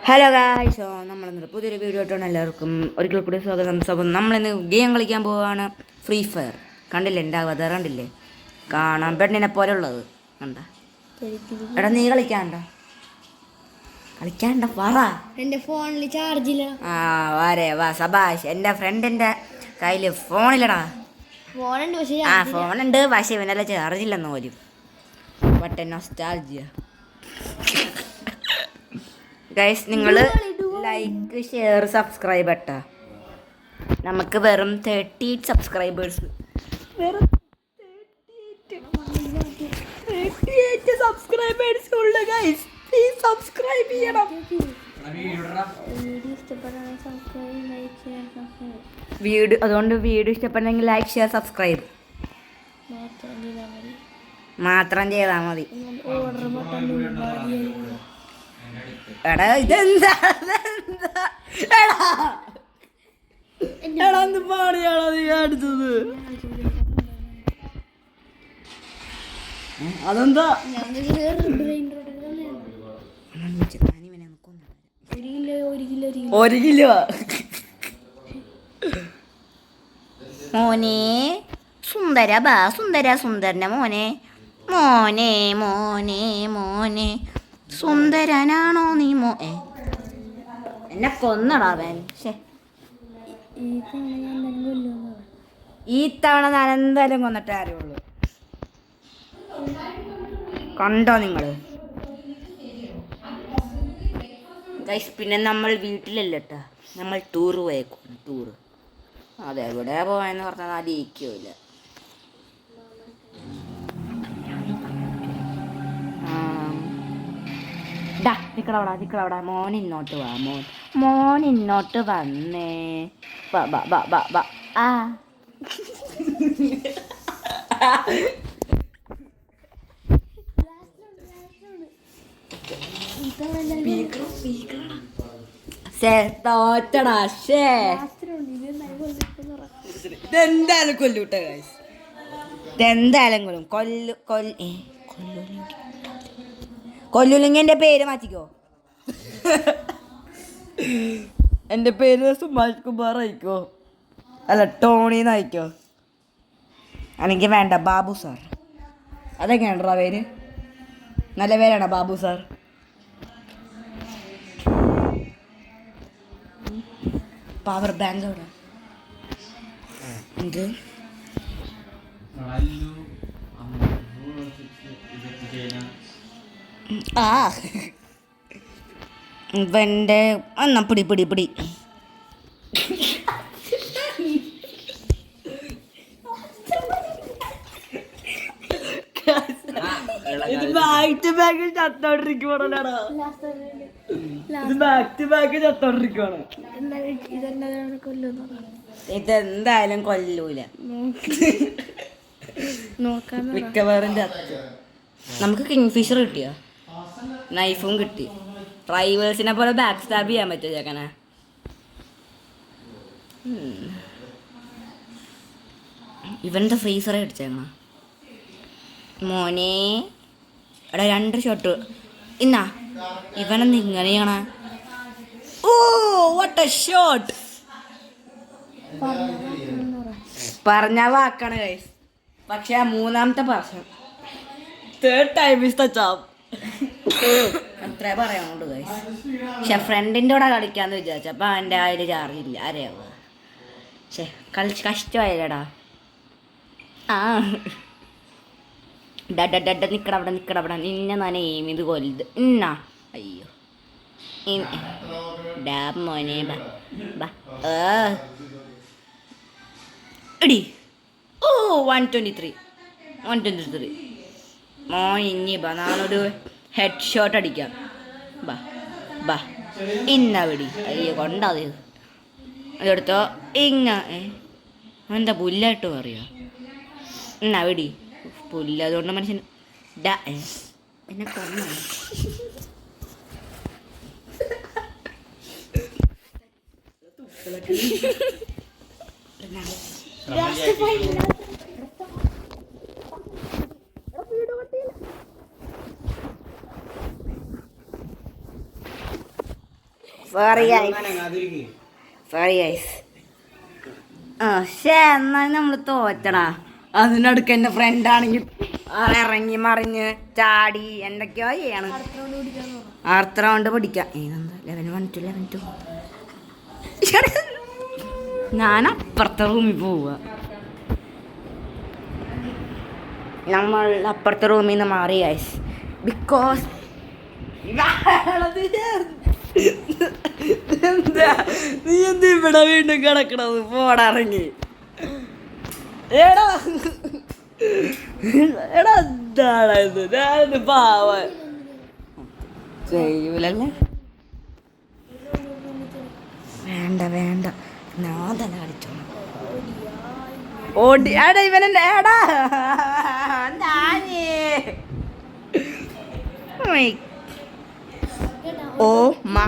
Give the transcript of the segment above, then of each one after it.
Hello guys, നമ്മളിന്ന് പുതിയൊരു video ആയിട്ടാണ് എല്ലാവർക്കും ഒരിക്കൽ കൂടി സ്വാഗതം. അപ്പം നമ്മളിന്ന് ഗെയിം കളിക്കാൻ പോവുകയാണ്. Free fire. കണ്ടില്ലേ എൻ്റെ അവതാരം കണ്ടില്ലേ? കാണാൻ പെണ്ണിനെ പോലെ ഉള്ളത് കണ്ട. എടാ നീ കളിക്കാണ്ട പറ. എൻ്റെ ഫോണിൽ ചാർജില്ല. വാരേ വാ സബാഷ്. എൻ്റെ ഫ്രണ്ടിൻ്റെ കയ്യിൽ ഫോണില്ലടാ. ഫോണുണ്ട് പക്ഷേ ഫോണുണ്ട്, പക്ഷേ ഇവനെല്ലാം ചാർജില്ലെന്ന് പോലും. But nostalgia. ഗൈസ്, നിങ്ങൾ ലൈക്ക്, ഷെയർ, സബ്സ്ക്രൈബ് ഇട്ടാ നമുക്ക് വെറും 38 സബ്സ്ക്രൈബേഴ്സ്. വെറും 38 സബ്സ്ക്രൈബേഴ്സ് ഉള്ളു ഗൈസ്. പ്ലീസ് സബ്സ്ക്രൈബ് ചെയ്യണം. അതുകൊണ്ട് വീഡിയോ ഇഷ്ടപ്പെട്ടെങ്കിൽ ലൈക്ക്, ഷെയർ, സബ്സ്ക്രൈബ് മാത്രം ചെയ്താൽ മതി. എടാ ഇതെന്താ പാടിയാണോ നീ കാണിച്ചത്? അതെന്താ? ഒരു കിലോ മോനെ സുന്ദര ബാ, സുന്ദരനെ മോനെ മോനെ മോനെ മോനെ സുന്ദരനാണോ നീ എന്നെ കൊന്നടാവൻ. ഈ തവണ ഞാൻ എന്തായാലും കൊന്നിട്ടേ അറിയുള്ളൂ. കണ്ടോ നിങ്ങൾ ഗൈസ്? പിന്നെ നമ്മൾ വീട്ടിലല്ലട്ടാ, നമ്മൾ ടൂറ് പോയേക്കും. ടൂറ് അതെവിടെ പോയെന്ന് പറഞ്ഞാൽ ആലോചിക്കില്ല. നിക്കടവിടെ മോൻ ഇന്നോട്ട് വാ. മോൻ ഇന്നോട്ട് വന്നേ. വാ. ആ തോറ്റടാ. ഇതെന്തായാലും കൊല്ലൂട്ടെ ഗൈസ്, ഇതെന്തായാലും കൊല്ലുല്ലെങ്കിൽ എൻ്റെ പേര് മാറ്റിക്കോ. എൻ്റെ പേര് സുഭാഷ് കുമാർ ആയിക്കോ, അല്ല ടോണിന്ന് ആയിക്കോ. അല്ലെങ്കിൽ വേണ്ട, ബാബു സാർ. അതൊക്കെയാണോ പേര്? നല്ല പേരാണോ ബാബു സാർ? പവർ ബാങ്ക് അവിടെ എന്ത്? ഇവൻ്റെ എന്നാ പിടി ഇത് ബാക്ക് ടു ബാക്ക് ചത്തോണ്ടിരിക്കുവാണോ? ഇതെന്തായാലും കൊല്ലൂല. മിക്കവാറും ചത്തു. നമുക്ക് കിങ്ഫിഷർ കിട്ടിയോ? നൈഫും കിട്ടി. റൈവേഴ്സിനെ പോലെ ബാക്ക് സ്റ്റാബ് ചെയ്യാൻ പറ്റുമോ ചേക്കനെ? ഇവൻ്റെ ഫ്രീസറെ അടിച്ചേക്കണ മോനെ. എടാ 2 ഷോട്ട് ഇന്നാ. ഇവനെന്ന് ഇങ്ങനെയാണ്. Oh what a shot. പറഞ്ഞ വാക്കാണ് ഗൈസ്, പക്ഷെ 3ാമത്തെ പ്രാവശ്യം, 3rd time is the charm. അത്രേ പറയാനുണ്ട് ഗൈസ്. പക്ഷെ ഫ്രണ്ടിൻ്റെ കൂടെ കളിക്കാന്ന് വിചാരിച്ചു. അപ്പം എൻ്റെ അതിൽ ചാർജില്ല. ആരെയാവുക? കളിച്ച് കഷ്ടമായില്ലടാ. നിക്കടവിടെ നിന്നെ ഞാൻ എയിം ചെയ്ത് കൊല്ലത് ഇന്നാ. അയ്യോ മോനെ എടി. ഓ 123 മോൻ. ഇനി നാളൊരു ഹെഡ് ഷോട്ട് അടിക്കാം. ബാ ഇന്ന വെടി. അയ്യോ കൊണ്ടാത് അതെടുത്തോ. എന്താ പുല്ലായിട്ട് പറയുക? എന്നാ വെടി പുല്ല്. അതുകൊണ്ട് മനുഷ്യൻ എന്നെ കൊന്ന. സോറി ഗൈസ് ആ ശേ എന്നാൽ നമ്മൾ തോറ്റടാ. അതിനടുക്ക് എൻ്റെ ഫ്രണ്ടാണെങ്കിൽ ഇറങ്ങി മറിഞ്ഞ് ചാടി എന്തൊക്കെയോ ചെയ്യണം. അടുത്ത റൗണ്ട് പിടിക്കാം. ഏതെന്താ 11-1 ഞാൻ അപ്പുറത്തെ റൂമിൽ പോവുക. നമ്മൾ അപ്പുറത്തെ റൂമിൽ നിന്ന് മാറി ഗൈസ്. ബിക്കോസ് നീ എന്ത് ഇവിടെ വീണ്ടും കിടക്കണത്? പോടറങ്ങി എടാ എന്താണ് ഇത്? ഞാനിത് പാവ ചെയ്യൂലല്ലേ. വേണ്ട വേണ്ട ഞാൻ തന്നെ കളിച്ചോളാം. ഓടി എടാ ഇവനെന്നെ എടാ ഞാനേ ഓ മാ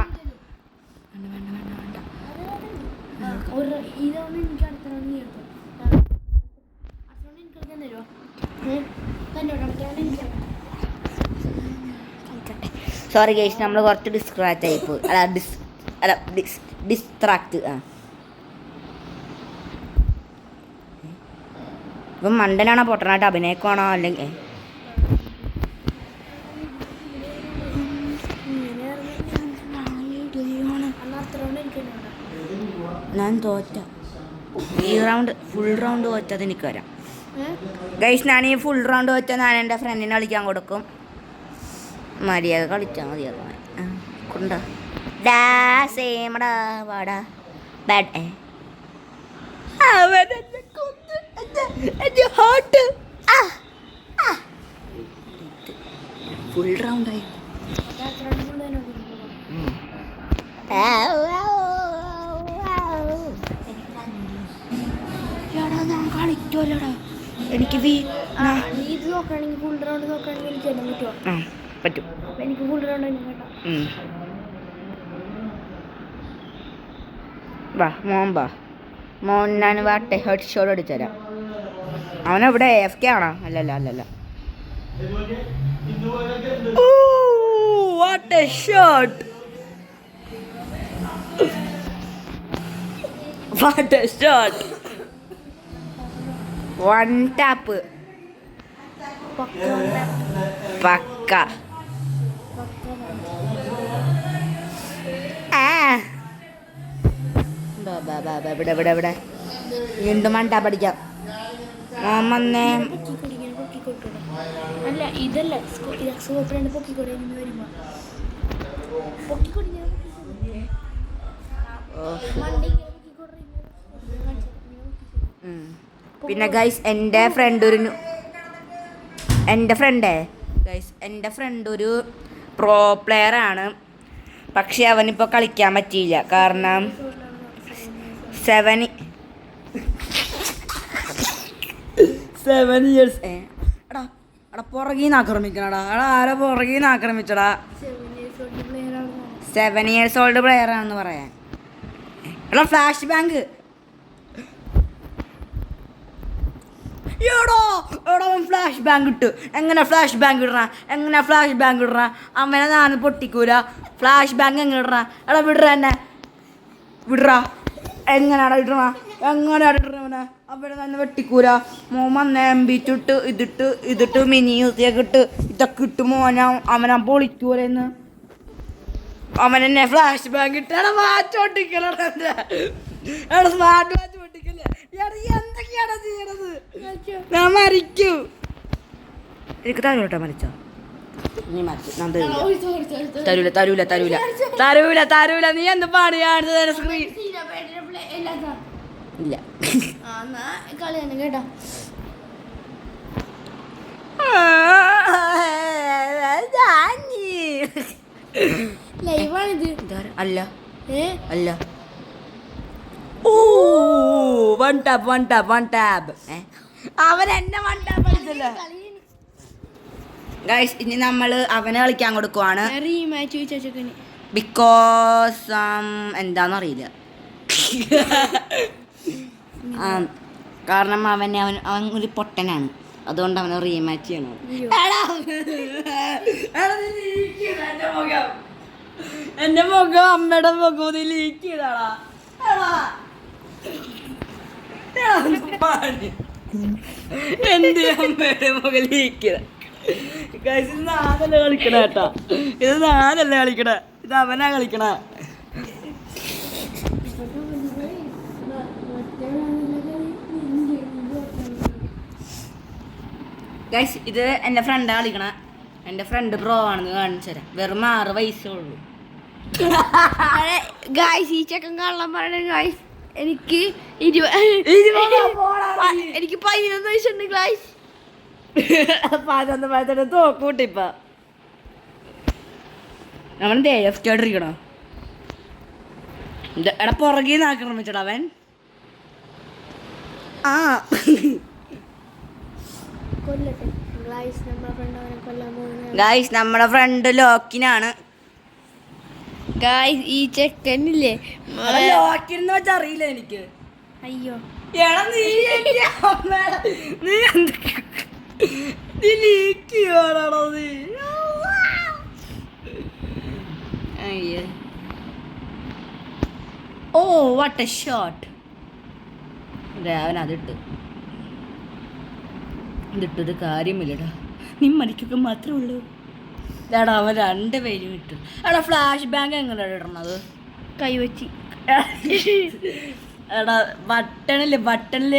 സോറി ഗൈസ്, നമ്മൾ കുറച്ച് ഡിസ്ട്രാക്ട് ആയിപ്പോയി. ഡിസ്ട്രാക്ട്. ഇപ്പം മണ്ടനാണോ പൊട്ടനായിട്ട് അഭിനയിക്കുവാണോ അല്ലെങ്കിൽ ഞാൻ തോറ്റ ഈ റൗണ്ട് ഫുൾ റൗണ്ട് തോറ്റത് എനിക്ക് വരാം ഗൈസ്. ഞാൻ ഈ ഫുൾ റൗണ്ട് തോറ്റാൽ ഞാൻ എൻ്റെ ഫ്രണ്ടിനെ കളിക്കാൻ കൊടുക്കും. മര്യാദ കളിച്ചാൽ മതി. കൊണ്ടാ ഡാസേമടാ വാടാ ബാഡ് ഫുൾ റൗണ്ടായി. ഞാൻ കളിക്കുമല്ലോടാ. എനിക്ക് ഫുൾ റൗണ്ട് നോക്കുകയാണെങ്കിൽ എനിക്ക് എന്നെ പറ്റുമോ? പറ്റും. എനിക്ക് ഫുൾ റൗണ്ട് വാ മോൻ വാ മോൻ. ഞാൻ വാട്ടെ ഹെഡ് ഷോട്ട് അടിച്ചുതരാം. അവനെവിടെ AFK ആണോ? അല്ലല്ല അല്ലല്ല. What a shot! What a shot! One tap പക്ക. ഇവിടെ വീണ്ടും വൺ ടാപ്പ് അടിക്കാം. വന്നേ അല്ല ഇതല്ല സ്കോപ്പിലാണ് പൊക്കിക്കൊടേ വരുമ്പോ പിന്നെ ഗൈസ് എൻ്റെ ഫ്രണ്ട് ഒരു പ്രോ പ്ലെയർ ആണ്. പക്ഷെ അവനിപ്പോൾ കളിക്കാൻ പറ്റിയില്ല. കാരണം 7 years എടാ പുറകീന്ന് ആക്രമിക്കണടാ. ആരാ പുറകീന്ന് ആക്രമിച്ചടാ? 7 years old പ്ലെയർ ആണെന്ന് പറയാൻ. എടാ ഫ്ലാഷ് ബാങ്ക് ഫ്ലാഷ് ബാങ്ക് ഇട്ടു. എങ്ങനെ ഫ്ലാഷ് ബാങ്ക് ഇടണ? അവനെ ഞാൻ പൊട്ടിക്കൂല. ഫ്ലാഷ് ബാങ്ക് എങ്ങനെ ഇടണ? എടാ വിടറ എന്നെ വിടറാ. എങ്ങനെയാടാ ഇടണ? ഇടണവനെ അവിടെ തന്നെ വെട്ടിക്കൂല. മോൻ എംബിച്ചിട്ട് ഇതിട്ട് മിനി യൂസിയൊക്കെ ഇട്ട് ഇതൊക്കെ ഇട്ട് അവനാ പൊളിക്കൂലെന്ന്. അവനെന്നെ ഫ്ലാഷ് ബാങ്ക് ഇട്ടാണ് വാച്ച് പൊട്ടിക്കലടാ. എടാ സ്മാർട്ട് വാച്ച് പൊട്ടിക്കല്ലേ? എന്തൊക്കെയാണോ ചെയ്യണത്? ഞാൻ മരിക്കൂ. എനിക്ക് തരൂട്ടോ മരിച്ചോ? നീ മരിച്ചു. ഞാൻ തരൂല. നീ എന്ത് പാടിയാണ് സ്ക്രീൻ ഇല്ല. കളി തന്നെ കേട്ടോ. ലൈവാണിത്. അല്ല വൺ ടാപ്പ്. അവൻ എന്നെ വൺ ടാപ്പ് കളിച്ചല്ലോ ഗൈസ്. ഇനി നമ്മൾ അവനെ കളിക്കാൻ കൊടുക്കുവാണ്. ബിക്കോസ് എന്താന്നറിയില്ല. കാരണം അവൻ ഒരു പൊട്ടനാണ്. അതുകൊണ്ട് അവനെ റീമാച്ച് ചെയ്യണം. എന്റെ മുഖം അമ്മയുടെ മുഖം ലീക്ക് ചെയ്താടാ. എന്റെ അമ്മയുടെ മുഖം ലീക്ക് ചെയ്ത. ഇത് നാലല്ല കളിക്കണ കേട്ടാ, ഇത് നാലല്ല കളിക്കണ, ഇത് അവനാ കളിക്കണ. ഗൈസ് ഇത് എൻ്റെ ഫ്രണ്ടാ കളിക്കണ. എൻ്റെ ഫ്രണ്ട് ബ്രോ ആണെന്ന് കാണിച്ചു തരാം. വെറും 6 വയസ്സേ ഉള്ളൂ. ഗായ്സ് ഈ ചെക്കൻ കള്ളം പറയണ ഗായ്സ്. എനിക്ക് 11 വയസ്സുണ്ട് ഗായ്സ്. 11 വയസ്സോടെ തോക്കൂട്ടിപ്പ നമ്മൾ ദേവസ്റ്റോട്ടിരിക്കണോ. എടാ പുറകെ ആക്രമിച്ചടാ അവൻ. ആ കൊല്ലട്ടെ ഗായ്സ്, നമ്മുടെ ഫ്രണ്ട് അവനെ കൊല്ലാൻ പോകുന്നത്. ഗായ്സ് നമ്മുടെ ഫ്രണ്ട് ലോക്കിനാണ്. ഗായ്സ് ഈ ചെക്കനില്ലേ, ലോക്കിന്ന് വെച്ചാ അറിയില്ല എനിക്ക്. അയ്യോ എടാ നീ എന്റെ അമ്മേടെ നീ എന്തൊക്കെ നീ ലീക്ക് ചെയ്യാണോ നീ. അയ്യേ ഓ വാട്ട് എ ഷോട്ട്. അവൻ ഇതിട്ടൊരു കാര്യമില്ലടാ, നീ മരിക്കുക മാത്രമേ ഉള്ളൂ. ഇതാടാ അവൻ 2 പേരും ഇട്ടു. എടാ ഫ്ലാഷ് ബാങ്ക് എങ്ങനെ ഇടണത്? കൈവച്ചി. എടാ ബട്ടണില്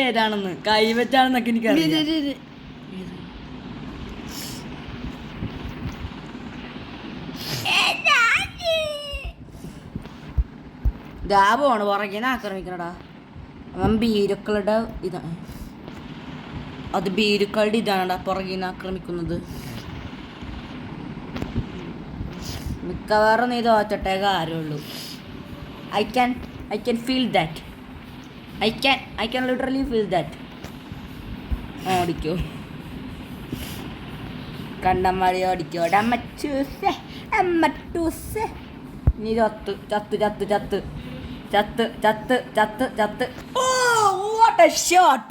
ഏതാണെന്ന് കൈവച്ചാണെന്നൊക്കെ എനിക്കറിയാം. ദാബാണ് പുറകേന്ന് ആക്രമിക്കണടാ. അവൻ ബീരുക്കളുടെ ഇതാണ്, അത് ബീരുക്കളുടെ ഇതാണടാ പുറകേന്ന് ആക്രമിക്കുന്നത്. മിക്കവാറും നീ തോറ്റട്ടേ കാര്യമുള്ളൂ. I can feel that. I can literally feel that. ഓടിക്കോ കണ്ടമാടി ഓടിക്കോ. അമ്മച്ചൂസേ നീ ചത്ത് ചത്ത് ചത്ത് ചത്ത് ചത്ത് ചത്ത് ചത്ത് ചത്ത്. ഓ വാട്ട് എ ഷോട്ട്.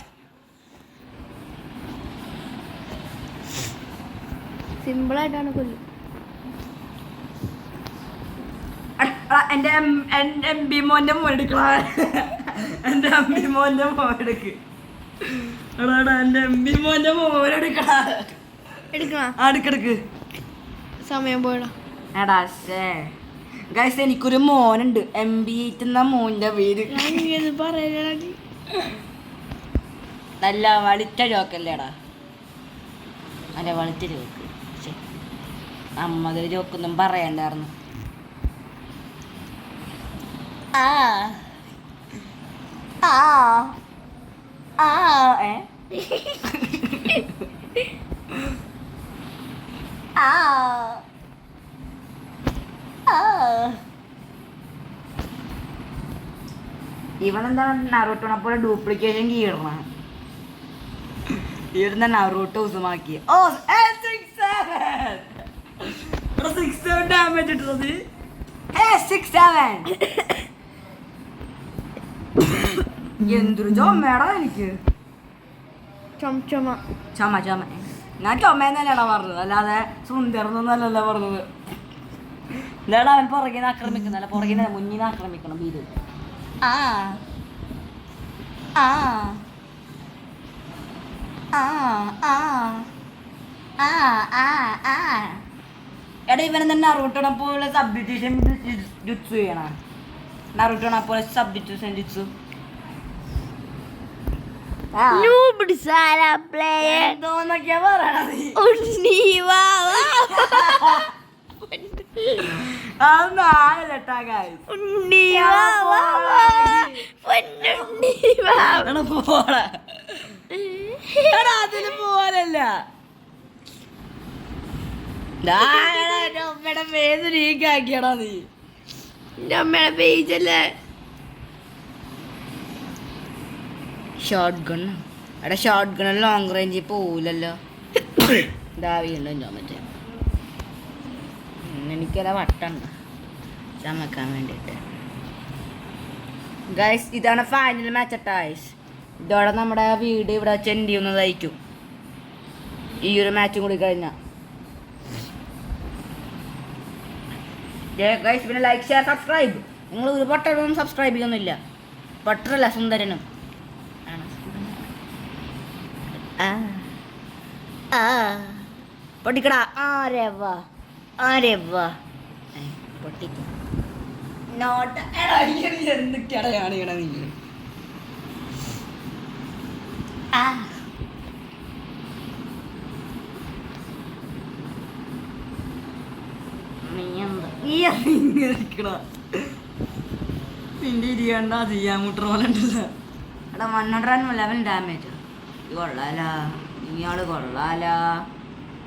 സിമ്പിളായിട്ടാണ് കൊല്ലും. എൻ്റെ എം ബി മോൻ്റെ മോനെടുക്കള. എൻ്റെ എംബി മോൻ്റെ മോനെടുക്ക്. എടാ എൻ്റെ എംബി മോൻ്റെ മോനെടുക്കള. എടുക്കെടുക്ക്. സമയം പോയടാ. എടാ ശേ ഗൈസ് എനിക്കൊരു മോനുണ്ട്, MB എന്ന മോൻ്റെ പേര്. നല്ല വളിച്ച ജോക്കല്ലേടാ. അല്ല വളിച്ച ജോക്ക്. അമ്മതൊരു ജോക്കൊന്നും പറയണ്ടായിരുന്നു. ആ ആ ആ ഏ ആ ഇവനെന്താ നറൂട്ടോണെ പോലെ ഡ്യൂപ്ലിക്കേഷൻ കീഴണ. ഇവിടുന്ന് നറൂട്ടോ ഉസുമാക്കി. ഓ 6-7 ഡാമേജ് ഇട്ടത്. 6-7 എന്തൊരു ചുമടാ എനിക്ക്. ചുമ ഞാൻ ചുമയെന്നല്ലടാ പറഞ്ഞത്, അല്ലാതെ സുന്ദരന്നല്ലല്ല പറഞ്ഞത്. എന്താടാ അവൻ പുറകിന്ന് ആക്രമിക്കുന്നല്ല, പുറകിന്ന് മുന്നിൽ ആക്രമിക്കണം. വീട് ആ ആ ആ ആ ആ ആ ആ. എടാ ഇവനെന്താ നറൂട്ടോണെ പോലെ സബ്സ്റ്റിറ്റ്യൂഷൻ ജുത്സു ചെയ്യണ. നറൂട്ടോണെ പോലെ സബ്സ്റ്റിറ്റ്യൂഷൻ ജുത്സു. എന്തോന്നൊക്കെയാ പറയണത്. അതൊന്നാലട്ടാ ഗൈസ്. പോടാ. എടാ അതിന് പോലല്ല. അമ്മയുടെ പേര് ലീക്കാക്കിയടാ നീ. അമ്മയുടെ പേജല്ലേ. Short gun. എടാ ഷോർട്ട് ഗൺ ലോങ് റേഞ്ചിൽ പോവില്ലല്ലോ. ദാവിയുണ്ടോ ഞാൻ മറ്റേ എനിക്കല്ല വട്ടണ്ട ചമക്കാൻ വേണ്ടിയിട്ട്. ഗൈസ് ഇതാണ് ഫൈനൽ മാച്ച് ഗൈസ്. ഇതോടെ നമ്മുടെ വീട് ഇവിടെ ചെണ്ടി ഒന്നതായിരിക്കും ഈ ഒരു മാച്ചും കൂടി കഴിഞ്ഞാൽ. ഗൈസ് പിന്നെ ലൈക്ക് ഷെയർ സബ്സ്ക്രൈബ്. നിങ്ങൾ ഒരു പൊട്ടനും സബ്സ്ക്രൈബ് ചെയ്യുന്നില്ല. പൊട്ടറല്ല സുന്ദരനും ആണ്. പൊട്ടിക്കടാ. ആരെ വാ പൊട്ടിക്ക. നോട്ട് എന്തൊക്കെയാണ് കാണിക്കണ നിങ്ങൾ? നിന്റെ ഇരിക്കണ്ട ചെയ്യാൻ മുട്ടർ പോലെ ഉണ്ടല്ലോ. എടാ 111 ഡാമേജ്. ഇത് കൊള്ളാല, ഇയാള് കൊള്ളാല.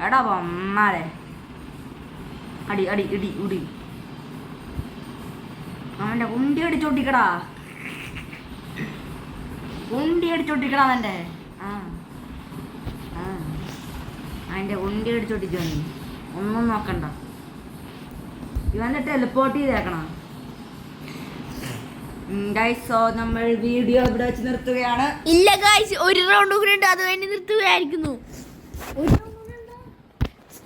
എടാ വന്നാലേ അടി അടി ഇടി ഉടി. അവൻ്റെ കുണ്ടി അടിച്ചോട്ടിക്കടാ, കുണ്ടി അടിച്ചോട്ടിക്കടാ അവൻ്റെ. അതിൻ്റെ കുണ്ടി അടിച്ചോട്ടിച്ചോ. നീ ഒന്നും നോക്കണ്ട. ഇവൻ്റെ ടെലിപ്പോർട്ട് ചെയ്തേക്കണം. സോ നമ്മൾ വീഡിയോ ഇവിടെ വെച്ച് നിർത്തുകയാണ്. ഇല്ല ഗൈസ്, ഒരു റൗണ്ട് കൂടെ ഉണ്ട്, അത് കഴിഞ്ഞ് നിർത്തുകയായിരിക്കുന്നു.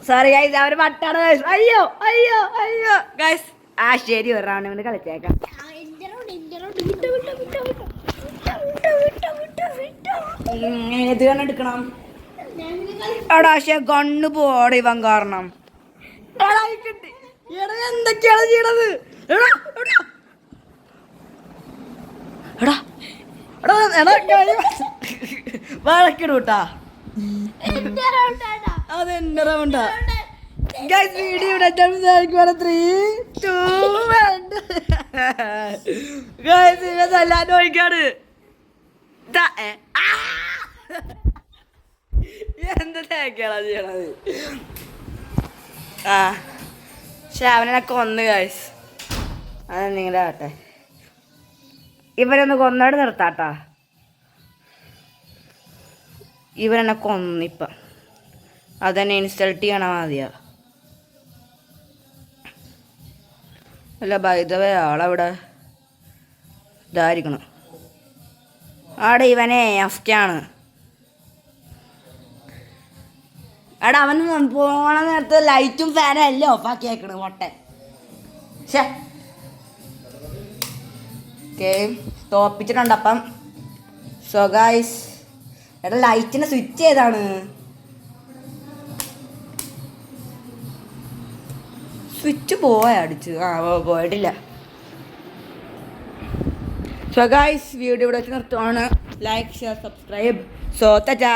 സോറി ഗൈസ്, അവർ പട്ടാണ് ഗൈസ്. അയ്യോ അയ്യോ അയ്യോ ഗൈസ്. ശരി, ഒരു റൗണ്ട് കൊണ്ട് കളിച്ചേക്കാം. ഏത് കണ്ണ് എടുക്കണം? എടാ പക്ഷെ കണ്ണ് പോടെ ഇവൻ കാരണം. എന്തൊക്കെയാണ് ചെയ്യണത്? വഴക്കിടൂട്ടാ. അതെന്റെ റൗണ്ടാ ഗൈസ്. വീഡിയോ ഇവിടെ 3, 2, 1 ഗൈസ്. ഇവരെല്ലാം നോക്കാണ്. എന്ത് തേക്കാണ് ചെയ്യണത്? പക്ഷെ അവനെ കൊന്ന് ഗൈസ്. അത് നിങ്ങളുടെ ആട്ടെ. ഇവരൊന്ന് കൊന്നോട് നിർത്താട്ടാ. ഇവരെന്നെ കൊന്നിപ്പം. അതെന്നെ ഇൻസൾട്ട് ചെയ്യണ മതിയാ. അല്ല ബൈദവേ ആളവിടെ ഇതായിരിക്കണം. ആടെ ഇവനെ അഫ്റ്റാണ്. എടാ അവൻ പോണ നേരത്തെ ലൈറ്റും ഫാനും എല്ലാം ഓഫാക്കി ആക്കണ് പൊട്ടൻ. ശേ തോപ്പിച്ചിട്ടുണ്ട്. അപ്പം സോ ഗൈസ്, എടാ ലൈറ്റിൻ്റെ സ്വിച്ച് ഏതാണ്? സ്വിച്ച് അടിച്ച് പോയിട്ടില്ല. സോ ഗൈസ്, വീഡിയോ ഇവിടെ വെച്ച് നിർത്തുവാണ്. Like share subscribe. So Tata.